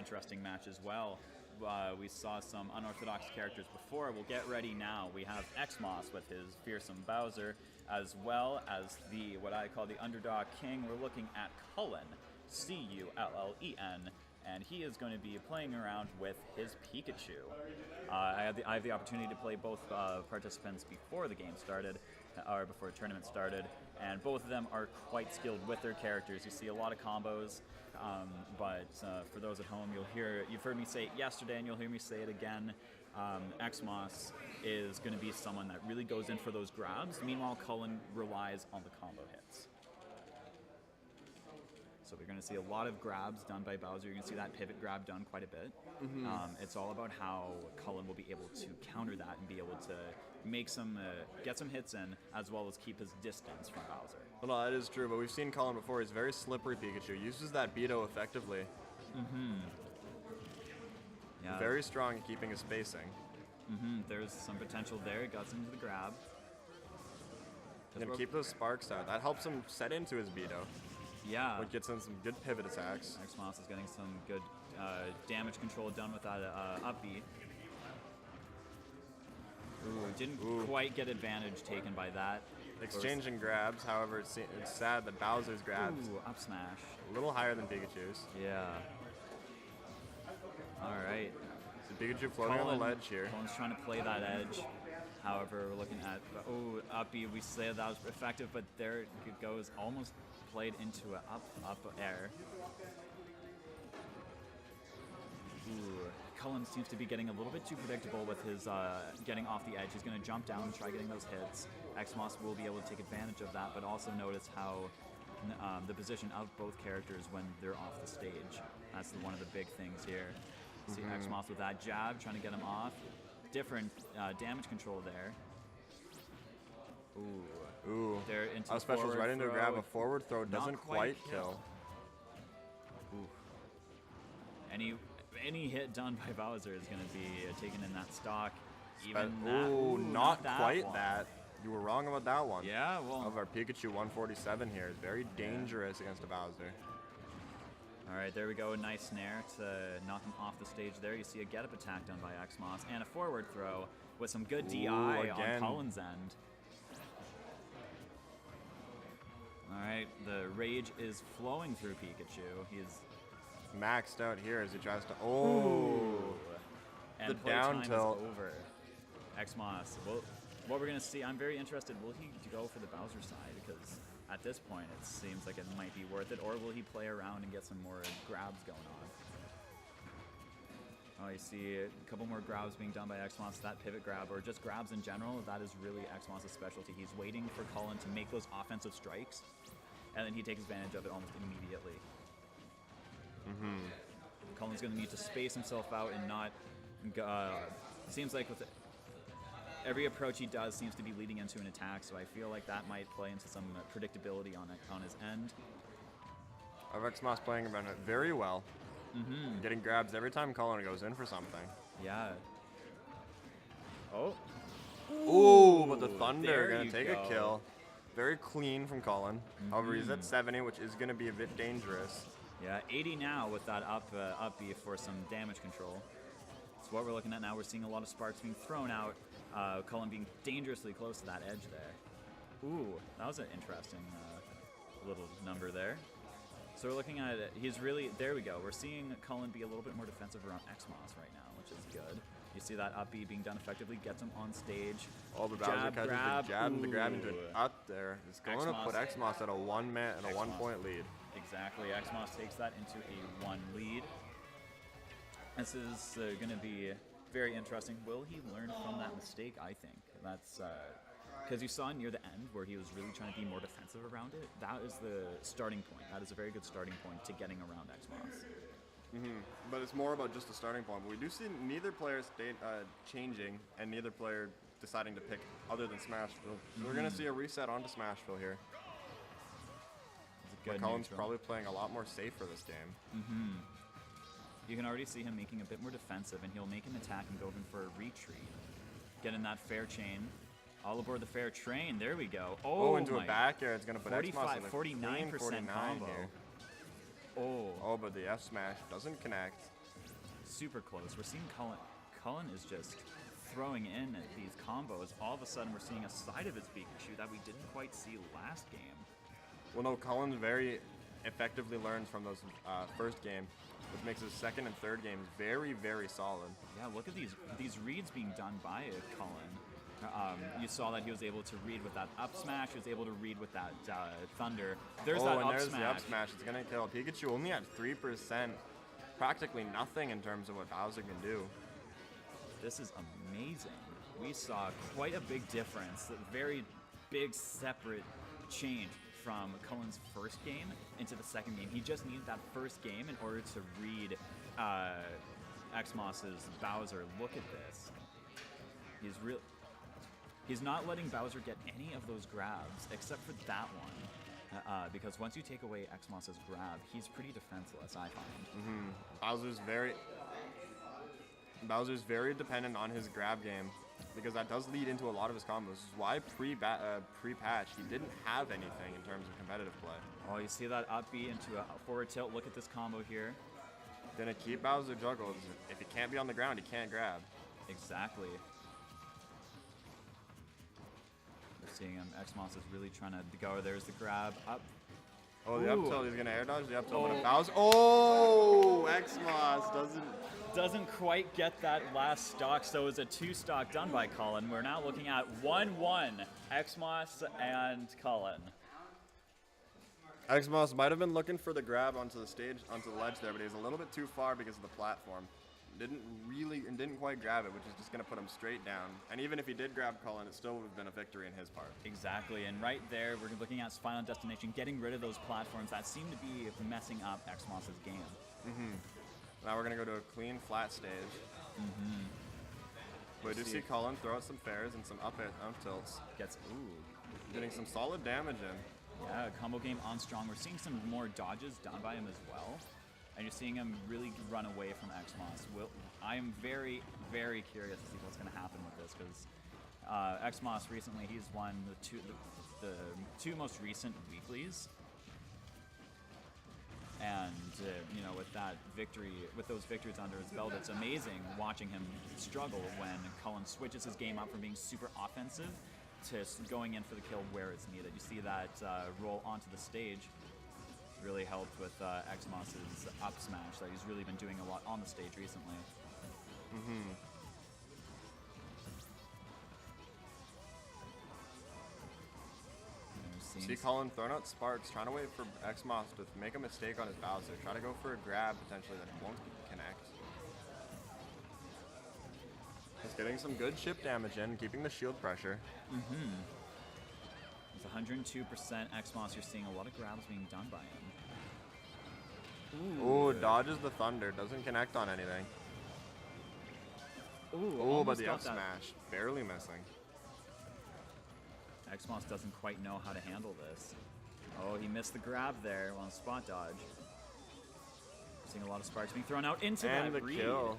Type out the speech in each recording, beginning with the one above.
interesting match as well. We saw some unorthodox characters before. We'll get ready now. We have Xmoss with his fearsome Bowser, as well as what I call the underdog king. We're looking at Cullen, Cullen, and he is going to be playing around with his Pikachu. I have the opportunity to play both participants before the game started, or before the tournament started, and both of them are quite skilled with their characters. You see a lot of combos, but for those at home, you've heard me say it yesterday, and you'll hear me say it again. Xmoss is going to be someone that really goes in for those grabs. Meanwhile, Cullen relies on the combo hits. So we're going to see a lot of grabs done by Bowser. You're going to see that pivot grab done quite a bit. It's all about how Cullen will be able to counter that and be able to make get some hits in, as well as keep his distance from Bowser. Well, no, that is true, but we've seen Cullen before. He's very slippery Pikachu. Uses that Beto effectively. Yeah. Very strong at keeping his spacing. There's some potential there. It got into the grab. And keep those sparks out. That helps him set into his Beto. Yeah. Which gets in some good pivot attacks. Xmoss is getting some good damage control done with that up B. Ooh, didn't quite get advantage taken by that. Exchanging grabs, however, it's sad that Bowser's grabs up smash. A little higher than Pikachu's. Yeah. All right. So Pikachu floating on the ledge here. Cullen's trying to play that edge. However, we're looking at, up B, we said that was effective, but there it goes, almost played into an up air. Cullen seems to be getting a little bit too predictable with his getting off the edge. He's going to jump down and try getting those hits. Xmoss will be able to take advantage of that, but also notice how the position of both characters when they're off the stage. That's one of the big things here. See Xmoss with that jab, trying to get him off. Different damage control there. Ooh. They're into Our special's right into a grab. A forward throw doesn't quite kill. Any hit done by Bowser is going to be taken in that stock. Not quite that. You were wrong about that one. Yeah, well. Of our Pikachu 147 here is very dangerous against a Bowser. All right, there we go. A nice snare to knock him off the stage there. You see a get-up attack done by Xmoss and a forward throw with some good DI on Cullen's end. All right, the rage is flowing through Pikachu. He's maxed out here as he tries to. And the down tilt is over. Xmoss. Well, what we're gonna see, I'm very interested. Will he go for the Bowser side? Because at this point, it seems like it might be worth it. Or will he play around and get some more grabs going on? Oh, you see a couple more grabs being done by Xmoss. That pivot grab, or just grabs in general, that is really Xmoss's specialty. He's waiting for Cullen to make those offensive strikes, and then he takes advantage of it almost immediately. Cullen's going to need to space himself out and not. Seems like with every approach he does seems to be leading into an attack, so I feel like that might play into some predictability on his end. Xmoss playing around it very well. Getting grabs every time Cullen goes in for something. Yeah. But the Thunder going to take a kill. Very clean from Cullen. However, he's at 70, which is going to be a bit dangerous. Yeah, 80 now with that up B for some damage control. So what we're looking at now, we're seeing a lot of sparks being thrown out. Cullen being dangerously close to that edge there. That was an interesting little number there. So we're looking at it. He's really, there we go. We're seeing Cullen be a little bit more defensive around Xmoss right now, which is good. You see that up B being done effectively, gets him on stage. The Bowser catches the jab and the grab into an up there. It's going to put Xmoss at a 1-point lead. Exactly. Xmoss takes that into a 1 lead. This is going to be very interesting. Will he learn from that mistake? I think that's because you saw near the end where he was really trying to be more defensive around it. That is the starting point. That is a very good starting point to getting around Xmoss. But it's more about just the starting point. But we do see neither player changing and neither player deciding to pick other than Smashville. So we're going to see a reset onto Smashville here. Cullen's probably playing a lot more safe for this game. You can already see him making a bit more defensive, and he'll make an attack and go in for a retreat. Get in that fair chain. All aboard the fair train. There we go. Into a back air. It's going to put Xmoss in the 49% combo. here. But the F smash doesn't connect. super close. We're seeing Cullen is just throwing in these combos. All of a sudden, we're seeing a side of his Pikachu that we didn't quite see last game. Well, no, Cullen very effectively learns from those first game, which makes his second and third games very, very solid. Yeah, look at these reads being done by Cullen. You saw that he was able to read with that up smash. He was able to read with that thunder. There's that up there's smash. the up smash. It's gonna kill. Pikachu only at 3%, practically nothing in terms of what Bowser can do. This is amazing. We saw quite a big difference, a very big separate change from Cullen's first game into the second game. He just needed that first game in order to read Xmoss's Bowser. Look at this. He's not letting Bowser get any of those grabs except for that one. Because once you take away Xmoss's grab, he's pretty defenseless, I find. Bowser's very dependent on his grab game, because that does lead into a lot of his combos. This is why pre-patch he didn't have anything in terms of competitive play. Oh, you see that up B into a forward tilt. Look at this combo here. Gonna keep Bowser juggled. If he can't be on the ground, he can't grab. Exactly. We're seeing him. Xmoss is really trying to go. There's the grab up. Oh, the up tilt. He's gonna air dodge the up tilt. Oh. Bowser. Oh, Xmoss doesn't quite get that last stock, so it was a 2-stock done by Cullen. We're now looking at 1-1, Xmoss and Cullen. Xmoss might have been looking for the grab onto the stage, onto the ledge there, but he was a little bit too far because of the platform. Didn't quite grab it, which is just gonna put him straight down. And even if he did grab Cullen, it still would have been a victory in his part. Exactly, and right there, we're looking at Final Destination, getting rid of those platforms that seem to be messing up Xmoss's game. Now we're gonna go to a clean, flat stage. We do see Cullen throw out some fairs and some up tilts. Getting some solid damage in. Yeah, combo game on strong. We're seeing some more dodges done by him as well. And you're seeing him really run away from Xmoss. I am very, very curious to see what's going to happen with this, because Xmoss recently, he's won the two most recent weeklies. And you know, with those victories under his belt, it's amazing watching him struggle when Cullen switches his game up from being super offensive to going in for the kill where it's needed. You see that roll onto the stage really helped with Xmoss's up smash that he's really been doing a lot on the stage recently. See Cullen throwing out sparks, trying to wait for Xmoss to make a mistake on his Bowser. Try to go for a grab potentially that won't connect. He's getting some good chip damage in, keeping the shield pressure. It's 102% Xmoss. You're seeing a lot of grabs being done by him. Ooh, dodges the thunder, doesn't connect on anything. Ooh, but the up smash, barely missing. Xmoss doesn't quite know how to handle this. Oh, he missed the grab there on spot dodge. We're seeing a lot of sparks being thrown out into that read. Kill.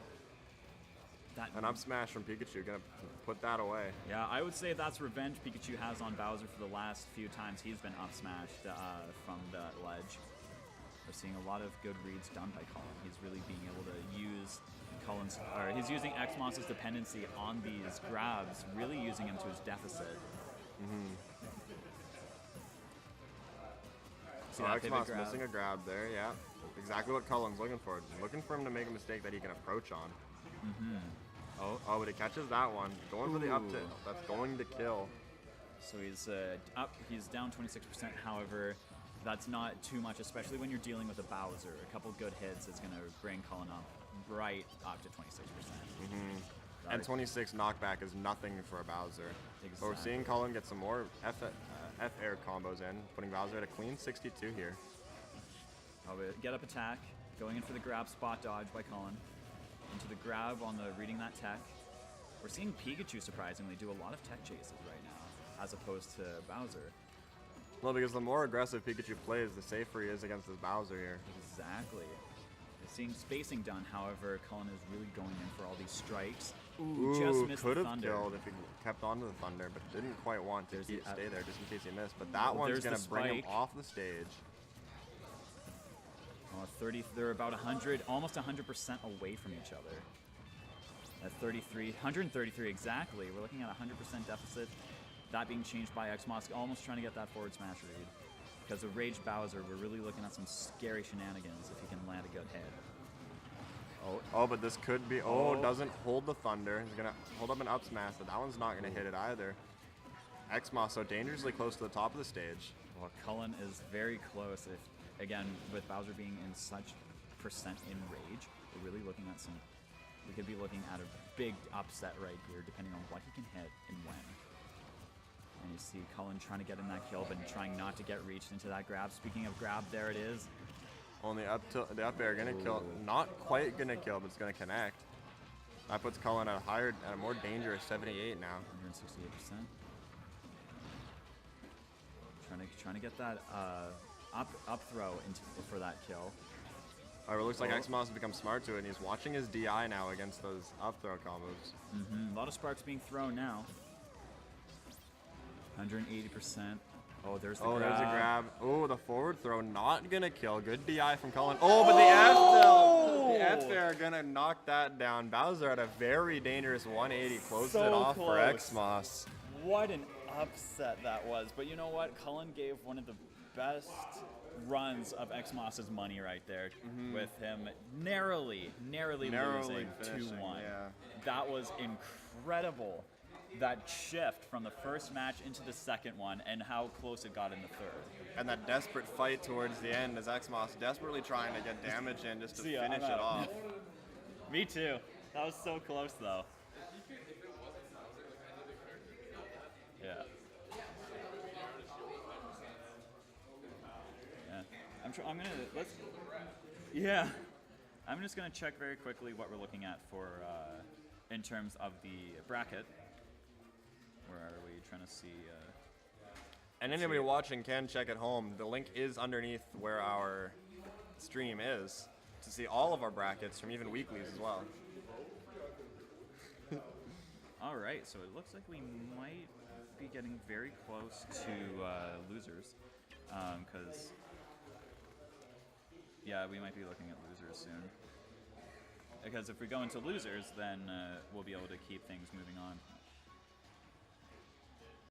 An up smash from Pikachu, gonna put that away. Yeah, I would say that's revenge Pikachu has on Bowser for the last few times he's been up smashed from the ledge. We're seeing a lot of good reads done by Cullen. He's really being able to use he's using Xmoss's dependency on these grabs, really using him to his deficit. So Xmoss missing a grab there, yeah. Exactly what Cullen's looking for. Looking for him to make a mistake that he can approach on. Oh, but he catches that one. Going for the up tilt. That's going to kill. So he's down 26%. However, that's not too much, especially when you're dealing with a Bowser. A couple good hits is going to bring Cullen up right up to 26%. And 26 knockback is nothing for a Bowser. Exactly. But we're seeing Cullen get some more F-air combos in, putting Bowser at a clean 62 here. Get up attack, going in for the grab spot dodge by Cullen. Into the grab on the reading that tech. We're seeing Pikachu surprisingly do a lot of tech chases right now, as opposed to Bowser. Well, because the more aggressive Pikachu plays, the safer he is against his Bowser here. Exactly. We're seeing spacing done, however, Cullen is really going in for all these strikes. Ooh, just missed could the have thunder. killed if he kept on to the thunder, but didn't quite want to stay there just in case he missed. But that one's going to bring him off the stage. They're about 100, almost 100% away from each other. At 33, 133 exactly. We're looking at a 100% deficit. That being changed by Xmoss, almost trying to get that forward smash read. Because of Rage Bowser, we're really looking at some scary shenanigans if he can land a good hit. Oh, but this could be. Oh, doesn't hold the thunder. He's gonna hold up an up smash, but that one's not gonna hit it either. Xmoss so dangerously close to the top of the stage. Well, Cullen is very close. If again, with Bowser being in such percent in rage, we're really looking at some. We could be looking at a big upset right here, depending on what he can hit and when. And you see Cullen trying to get in that kill, but trying not to get reached into that grab. Speaking of grab, there it is. Only the up air gonna kill. Not quite gonna kill, but it's gonna connect. That puts Cullen at a more dangerous 78 now. 168%. Trying to get that up throw for that kill. It looks like Xmoss has become smart to it, and he's watching his DI now against those up throw combos. A lot of sparks being thrown now. 180%. Oh, there's the grab. There's a grab. Oh, the forward throw not gonna kill. Good DI from Cullen. Oh, but the F air gonna knock that down. Bowser at a very dangerous 180 closes it off for Xmoss. What an upset that was. But you know what? Cullen gave one of the best runs of Xmoss's money right there, with him narrowly losing 2-1. Yeah. That was incredible. That shift from the first match into the second one, and how close it got in the third. And that desperate fight towards the end as Xmoss desperately trying to get damage in just to finish it off. Me too. That was so close though. Yeah. I'm just gonna check very quickly what we're looking at for in terms of the bracket. Where are we trying to see? And anybody watching can check at home. The link is underneath where our stream is to see all of our brackets from even weeklies as well. All right, so it looks like we might be getting very close to losers, because we might be looking at losers soon. Because if we go into losers, then we'll be able to keep things moving on